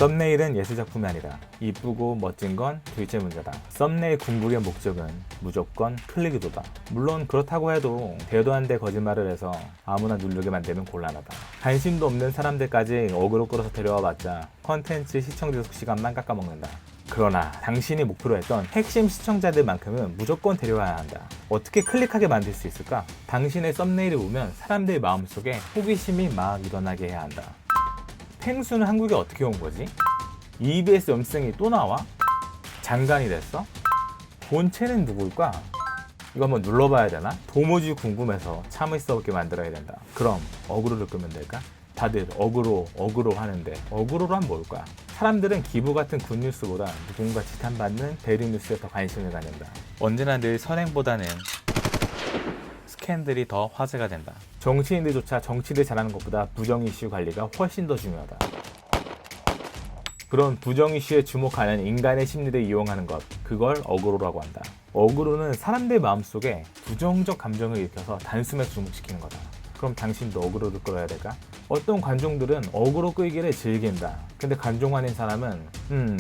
썸네일은 예술작품이 아니라 이쁘고 멋진 건 둘째 문제다. 썸네일 궁극의 목적은 무조건 클릭 유도다. 물론 그렇다고 해도 대도 안 돼 거짓말을 해서 아무나 누르게 만들면 곤란하다. 관심도 없는 사람들까지 어그로 끌어서 데려와 봤자 컨텐츠 시청 지속 시간만 깎아먹는다. 그러나 당신이 목표로 했던 핵심 시청자들만큼은 무조건 데려와야 한다. 어떻게 클릭하게 만들 수 있을까? 당신의 썸네일을 보면 사람들의 마음속에 호기심이 막 일어나게 해야 한다. 펭수는 한국에 어떻게 온 거지? EBS 염생이 또 나와? 장관이 됐어? 본체는 누굴까? 이거 한번 눌러봐야 되나? 도무지 궁금해서 참을 수 없게 만들어야 된다. 그럼 어그로를 끄면 될까? 다들 어그로 하는데 어그로란 뭘까? 사람들은 기부 같은 굿뉴스보다 누군가 지탄받는 배드뉴스에 더 관심을 갖는다. 언제나 늘 선행보다는 스캔들이 더 화제가 된다. 정치인들조차 정치를 잘하는 것보다 부정 이슈 관리가 훨씬 더 중요하다. 그런 부정 이슈에 주목하는 인간의 심리를 이용하는 것, 그걸 어그로라고 한다. 어그로는 사람들 마음속에 부정적 감정을 일으켜서 단숨에 주목시키는 거다. 그럼 당신도 어그로를 끌어야 될까? 어떤 관종들은 어그로 끌기를 즐긴다. 근데 관종 아닌 사람은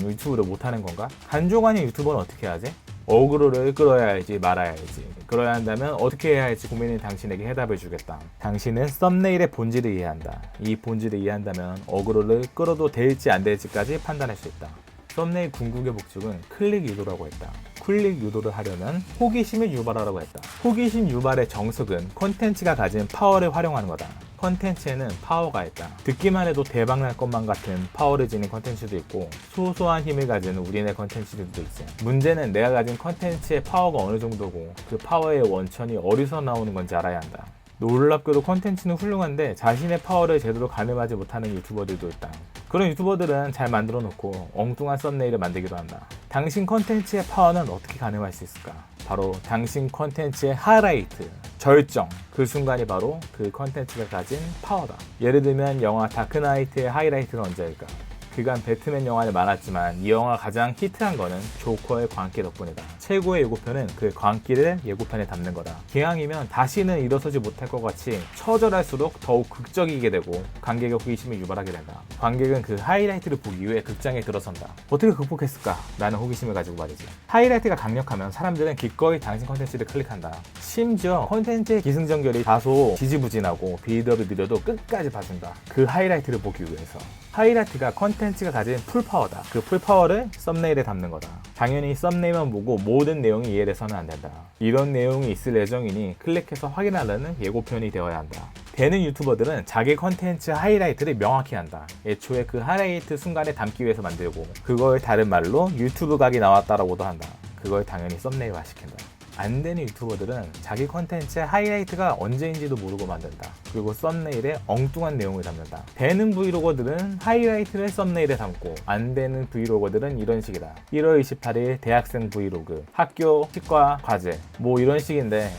유튜브를 못하는 건가? 관종 아닌 유튜버는 어떻게 하지? 어그로를 끌어야 할지 말아야 할지, 끌어야 한다면 어떻게 해야 할지 고민인 당신에게 해답을 주겠다. 당신은 썸네일의 본질을 이해한다. 이 본질을 이해한다면 어그로를 끌어도 될지 안 될지까지 판단할 수 있다. 썸네일 궁극의 목적은 클릭 유도라고 했다. 클릭 유도를 하려면 호기심을 유발하라고 했다. 호기심 유발의 정석은 콘텐츠가 가진 파워를 활용하는 거다. 콘텐츠에는 파워가 있다. 듣기만 해도 대박날 것만 같은 파워를 지닌 콘텐츠도 있고 소소한 힘을 가진 우리네 콘텐츠들도 있어요. 문제는 내가 가진 콘텐츠의 파워가 어느 정도고 그 파워의 원천이 어디서 나오는 건지 알아야 한다. 놀랍게도 콘텐츠는 훌륭한데 자신의 파워를 제대로 가늠하지 못하는 유튜버들도 있다. 그런 유튜버들은 잘 만들어 놓고 엉뚱한 썸네일을 만들기도 한다. 당신 콘텐츠의 파워는 어떻게 가늠할 수 있을까? 바로 당신 콘텐츠의 하이라이트, 절정, 그 순간이 바로 그 콘텐츠가 가진 파워다. 예를 들면 영화 다크나이트의 하이라이트는 언제일까? 그간 배트맨 영화는 많았지만 이 영화 가장 히트한 거는 조커의 광기 덕분이다. 최고의 예고편은 그 광기를 예고편에 담는 거다. 기왕이면 다시는 일어서지 못할 것 같이 처절할수록 더욱 극적이게 되고 관객의 호기심을 유발하게 된다. 관객은 그 하이라이트를 보기 위해 극장에 들어선다. 어떻게 극복했을까? 라는 호기심을 가지고 말이지. 하이라이트가 강력하면 사람들은 기꺼이 당신 콘텐츠를 클릭한다. 심지어 콘텐츠의 기승전결이 다소 지지부진하고 빌드업이 느려도 끝까지 봐준다. 그 하이라이트를 보기 위해서. 하이라이트가 콘텐츠가 가진 풀파워다. 그 풀파워를 썸네일에 담는 거다. 당연히 썸네일만 보고 모든 내용이 이해돼서는 안 된다. 이런 내용이 있을 예정이니 클릭해서 확인하려는 예고편이 되어야 한다. 되는 유튜버들은 자기 콘텐츠 하이라이트를 명확히 한다. 애초에 그 하이라이트 순간에 담기 위해서 만들고 그걸 다른 말로 유튜브 각이 나왔다라고도 한다. 그걸 당연히 썸네일화 시킨다. 안 되는 유튜버들은 자기 콘텐츠의 하이라이트가 언제인지도 모르고 만든다. 그리고 썸네일에 엉뚱한 내용을 담는다. 되는 브이로거들은 하이라이트를 썸네일에 담고 안 되는 브이로거들은 이런 식이다. 1월 28일 대학생 브이로그, 학교 치과 과제 뭐 이런 식인데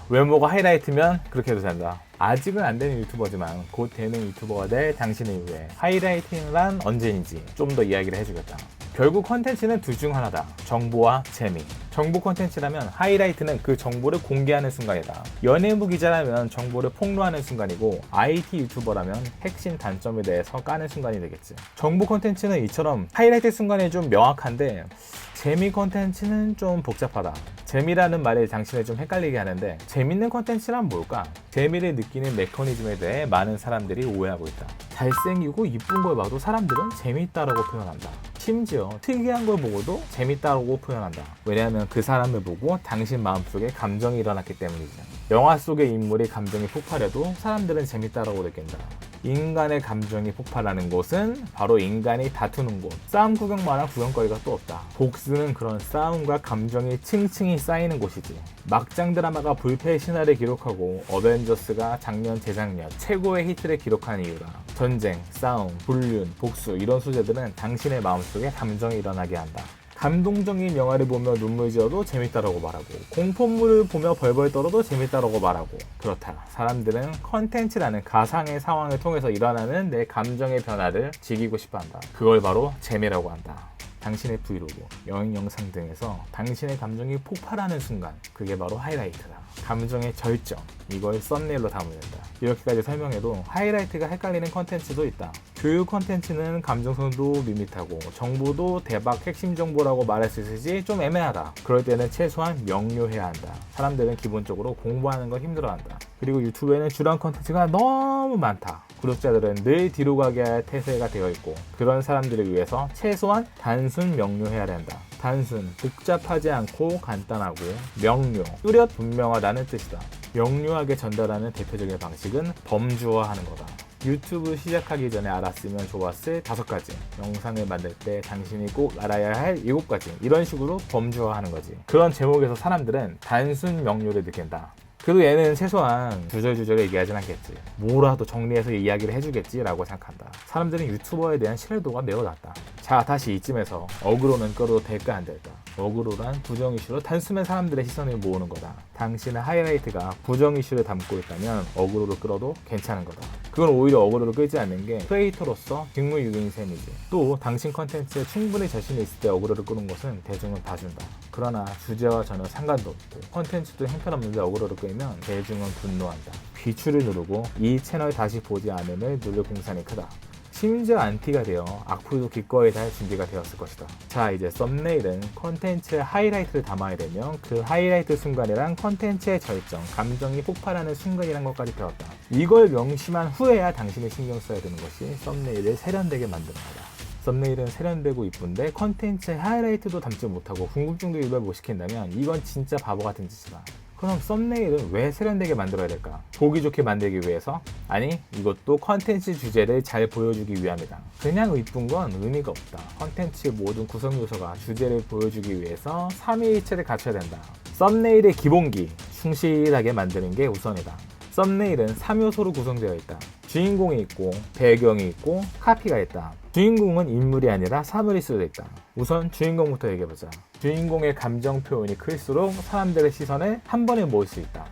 외모가 하이라이트면 그렇게 해도 된다. 아직은 안 되는 유튜버지만 곧 되는 유튜버가 될 당신을 위해 하이라이팅란 언제인지 좀 더 이야기를 해주겠다. 결국 컨텐츠는 둘 중 하나다. 정보와 재미. 정보 컨텐츠라면 하이라이트는 그 정보를 공개하는 순간이다. 연예부 기자라면 정보를 폭로하는 순간이고 IT 유튜버라면 핵심 단점에 대해서 까는 순간이 되겠지. 정보 컨텐츠는 이처럼 하이라이트 순간이 좀 명확한데 재미 컨텐츠는 좀 복잡하다. 재미라는 말이 당신을 좀 헷갈리게 하는데 재밌는 컨텐츠란 뭘까? 재미를 느끼는 메커니즘에 대해 많은 사람들이 오해하고 있다. 잘생기고 이쁜 걸 봐도 사람들은 재밌다라고 표현한다. 심지어 특이한 걸 보고도 재밌다고 표현한다. 왜냐하면 그 사람을 보고 당신 마음속에 감정이 일어났기 때문이죠. 영화 속의 인물이 감정이 폭발해도 사람들은 재밌다라고 느낀다. 인간의 감정이 폭발하는 곳은 바로 인간이 다투는 곳. 싸움 구경만한 구경거리가 또 없다. 복수는 그런 싸움과 감정이 층층이 쌓이는 곳이지. 막장 드라마가 불패의 신화를 기록하고 어벤져스가 작년 재작년 최고의 히트를 기록한 이유다. 전쟁, 싸움, 불륜, 복수 이런 소재들은 당신의 마음속에 감정이 일어나게 한다. 감동적인 영화를 보며 눈물 지어도 재밌다라고 말하고 공포물을 보며 벌벌 떨어도 재밌다라고 말하고 그렇다. 사람들은 컨텐츠라는 가상의 상황을 통해서 일어나는 내 감정의 변화를 즐기고 싶어한다. 그걸 바로 재미라고 한다. 당신의 브이로그, 여행 영상 등에서 당신의 감정이 폭발하는 순간, 그게 바로 하이라이트다. 감정의 절정, 이걸 썸네일로 담으면 된다. 이렇게까지 설명해도 하이라이트가 헷갈리는 컨텐츠도 있다. 교육 컨텐츠는 감정선도 밋밋하고 정보도 대박 핵심 정보라고 말할 수 있을지 좀 애매하다. 그럴 때는 최소한 명료해야 한다. 사람들은 기본적으로 공부하는 걸 힘들어한다. 그리고 유튜브에는 주간 컨텐츠가 너무 많다. 구독자들은 늘 뒤로 가게 할 태세가 되어 있고, 그런 사람들을 위해서 최소한 단순 명료해야 된다. 단순, 복잡하지 않고 간단하고 명료, 뚜렷 분명하다는 뜻이다. 명료하게 전달하는 대표적인 방식은 범주화하는 거다. 유튜브 시작하기 전에 알았으면 좋았을 5가지, 영상을 만들 때 당신이 꼭 알아야 할 7가지, 이런 식으로 범주화하는 거지. 그런 제목에서 사람들은 단순 명료를 느낀다. 그래도 얘는 최소한 주절주절 얘기하진 않겠지. 뭐라도 정리해서 이야기를 해주겠지 라고 생각한다. 사람들은 유튜버에 대한 신뢰도가 매우 낮다. 자, 다시 이쯤에서 어그로는 끌어도 될까 안 될까? 어그로란 부정 이슈로 단숨에 사람들의 시선을 모으는 거다. 당신의 하이라이트가 부정 이슈를 담고 있다면 어그로를 끌어도 괜찮은 거다. 그건 오히려 어그로를 끌지 않는 게 크리에이터로서 직무유기인 셈이지. 또 당신 컨텐츠에 충분히 자신이 있을 때 어그로를 끄는 것은 대중은 봐준다. 그러나 주제와 전혀 상관도 없고 컨텐츠도 형편없는데 어그로를 끌면 대중은 분노한다. 귀추를 누르고 이 채널 다시 보지 않음을 누를 공산이 크다. 심지어 안티가 되어 악플도 기꺼이 달 준비가 되었을 것이다. 자, 이제 썸네일은 컨텐츠의 하이라이트를 담아야 되며 그 하이라이트 순간이란 컨텐츠의 절정, 감정이 폭발하는 순간이란 것까지 배웠다. 이걸 명심한 후에야 당신이 신경 써야 되는 것이 썸네일을 세련되게 만드는 거다. 썸네일은 세련되고 이쁜데 컨텐츠의 하이라이트도 담지 못하고 궁금증도 유발 못 시킨다면 이건 진짜 바보 같은 짓이다. 그럼 썸네일은 왜 세련되게 만들어야 될까? 보기 좋게 만들기 위해서? 아니, 이것도 컨텐츠 주제를 잘 보여주기 위함이다. 그냥 이쁜 건 의미가 없다. 컨텐츠의 모든 구성 요소가 주제를 보여주기 위해서 3위일체를 갖춰야 된다. 썸네일의 기본기, 충실하게 만드는 게 우선이다. 썸네일은 3요소로 구성되어 있다. 주인공이 있고, 배경이 있고, 카피가 있다. 주인공은 인물이 아니라 사물일 수도 있다. 우선 주인공부터 얘기해보자. 주인공의 감정 표현이 클수록 사람들의 시선을 한 번에 모을 수 있다.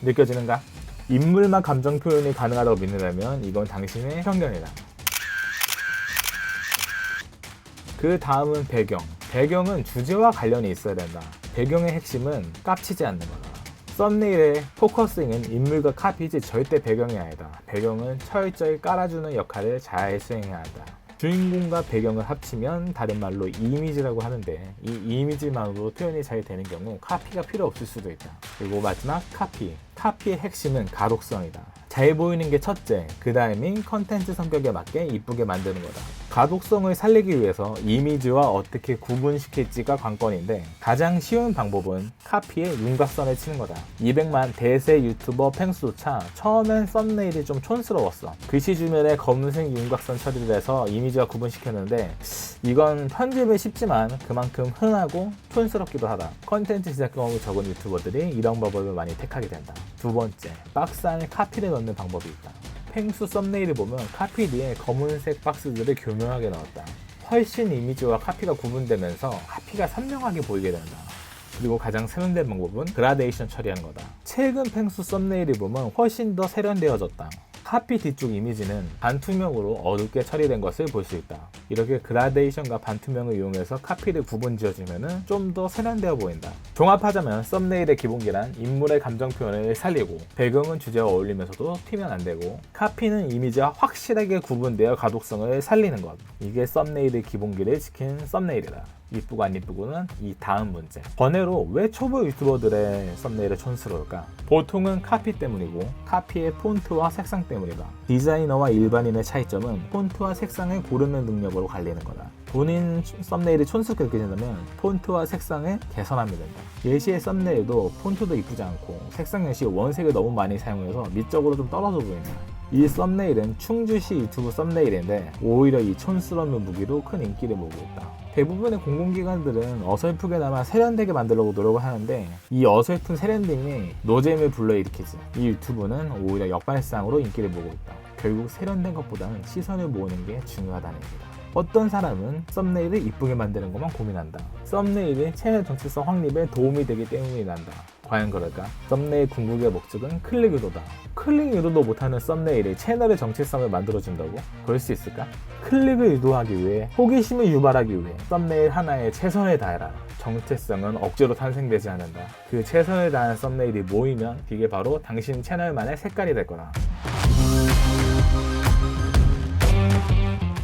느껴지는가? 인물만 감정 표현이 가능하다고 믿는다면 이건 당신의 편견이다. 그 다음은 배경. 배경은 주제와 관련이 있어야 된다. 배경의 핵심은 깝치지 않는 거다. 썸네일의 포커싱은 인물과 카피지 절대 배경이 아니다. 배경은 철저히 깔아주는 역할을 잘 수행해야 한다. 주인공과 배경을 합치면 다른 말로 이미지라고 하는데, 이 이미지만으로 표현이 잘 되는 경우 카피가 필요 없을 수도 있다. 그리고 마지막 카피. 카피의 핵심은 가독성이다. 잘 보이는 게 첫째, 그 다음이 컨텐츠 성격에 맞게 이쁘게 만드는 거다. 가독성을 살리기 위해서 이미지와 어떻게 구분시킬지가 관건인데, 가장 쉬운 방법은 카피에 윤곽선을 치는 거다. 200만 대세 유튜버 팽수조차 처음엔 썸네일이 좀 촌스러웠어. 글씨 주변에 검은색 윤곽선 처리를 해서 이미지와 구분시켰는데, 이건 편집은 쉽지만 그만큼 흔하고 촌스럽기도 하다. 컨텐츠 시작 경험이 적은 유튜버들이 이런 방법을 많이 택하게 된다. 두 번째, 박스 안에 카피를 넣는 방법이 있다. 펭수 썸네일을 보면 카피 뒤에 검은색 박스들을 교묘하게 넣었다. 훨씬 이미지와 카피가 구분되면서 카피가 선명하게 보이게 된다. 그리고 가장 세련된 방법은 그라데이션 처리하는 거다. 최근 펭수 썸네일을 보면 훨씬 더 세련되어졌다. 카피 뒤쪽 이미지는 반투명으로 어둡게 처리된 것을 볼 수 있다. 이렇게 그라데이션과 반투명을 이용해서 카피를 구분 지어주면 좀 더 세련되어 보인다. 종합하자면 썸네일의 기본기란 인물의 감정 표현을 살리고, 배경은 주제와 어울리면서도 튀면 안 되고, 카피는 이미지와 확실하게 구분되어 가독성을 살리는 것. 이게 썸네일의 기본기를 지킨 썸네일이다. 이쁘고 안 이쁘고는 이 다음 문제. 번외로 왜 초보 유튜버들의 썸네일이 촌스러울까? 보통은 카피 때문이고, 카피의 폰트와 색상 때문이다. 디자이너와 일반인의 차이점은 폰트와 색상을 고르는 능력으로 갈리는 거다. 본인 썸네일이 촌스럽게 느껴진다면 폰트와 색상을 개선하면 된다. 예시의 썸네일도 폰트도 이쁘지 않고 색상 역시 원색을 너무 많이 사용해서 미적으로 좀 떨어져 보인다. 이 썸네일은 충주시 유튜브 썸네일인데 오히려 이 촌스러움을 무기로 큰 인기를 모으고 있다. 대부분의 공공기관들은 어설프게나마 세련되게 만들려고 노력을 하는데, 이 어설픈 세련됨이 노잼을 불러일으키지. 이 유튜브는 오히려 역발상으로 인기를 모으고 있다. 결국 세련된 것보다는 시선을 모으는 게 중요하다는 얘기다. 어떤 사람은 썸네일을 이쁘게 만드는 것만 고민한다. 썸네일이 채널 정체성 확립에 도움이 되기 때문이 난다. 과연 그럴까? 썸네일 궁극의 목적은 클릭 유도다. 클릭 유도도 못하는 썸네일이 채널의 정체성을 만들어준다고? 그럴 수 있을까? 클릭을 유도하기 위해, 호기심을 유발하기 위해 썸네일 하나에 최선을 다해라. 정체성은 억지로 탄생되지 않는다. 그 최선을 다한 썸네일이 모이면 이게 바로 당신 채널만의 색깔이 될 거다.